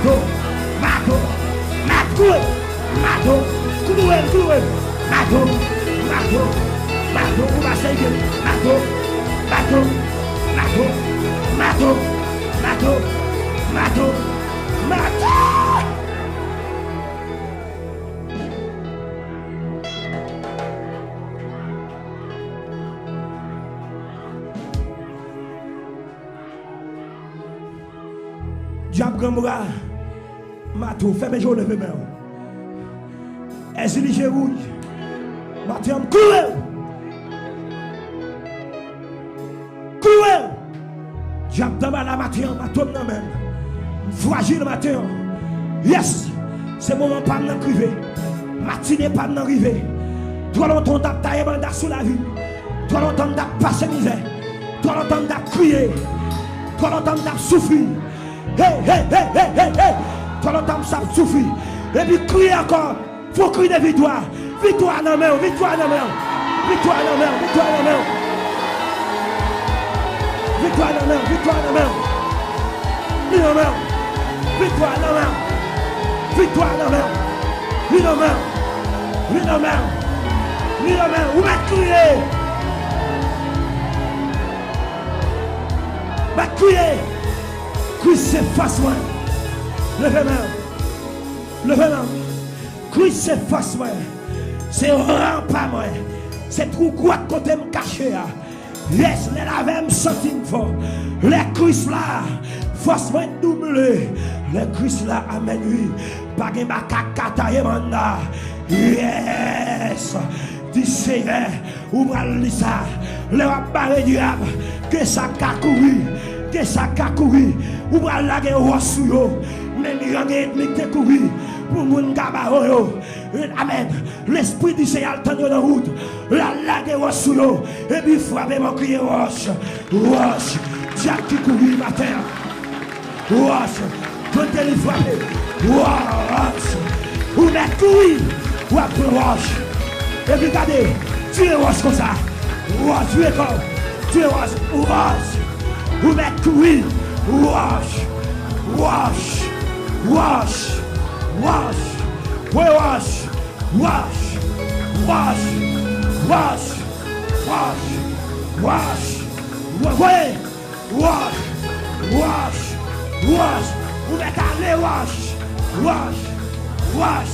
mato, mato, mato, mato, cruel, mato, mato, mato, on va essayer, mato, mato, mato, mato, mato, mato, mato. Diable Gamora, Matou, fais mes jours lever main. Est-ce que j'ai rouge? Matou, cruel. Cruel. Diable dans la matin, Matou dans même. Fragile matin. Yes. C'est moment pas de criver. Matinée pas de river. Toi longtemps t'as taillé banda sous la vie. Toi longtemps t'as passé misère. Toi longtemps t'as crié. Toi longtemps t'as souffert. Hey, hey, hey, hey, hey, hey. Toi longtemps ça souffre. Et puis crier encore. Faut crier de victoire. Victoire dans la main, victoire dans la main. Victoire dans la main, victoire dans la main. Victoire dans la main, victoire dans la main. Victoire dans la main. Victoire dans la main. Victoire dans la main. Victoire dans la main. Victoire dans la main. Où va crier? Va crier. Christ s'efface moi. Levez main. Levez main. Christ s'efface moi. C'est rang pas moi. C'est trop quoi de côté me cacher. Yes, les lavem sentim fort. Les Christ là. Force moi doublé. Les Christ là amen oui. Pas de makakata yemanda. Yes. Dis Seigneur. Ouvre le ça. Le barre diable. Que ça a couru. Que ça a couru. Ouvre la guerre au sous. Même il y a ethnique qui couru. Pour mon gabaroyo. Amen. L'esprit du Seigneur tend dans la route. La lague au sous. Et puis frappez mon crier roche. Roche. Diable qui couru matin. Roche. Quand elle frappe. Roche. Ou met courir. Ou après roche. Et puis regardez. Tu es roche comme ça. Roche. Tu es comme. Tu es roche. Roche. Ou met courir. Roche. Roche. Wash, wash, wash, wash, wash, wash, wash, wash, wash, wash, wash, wash, vous mettez à wash, wash, wash.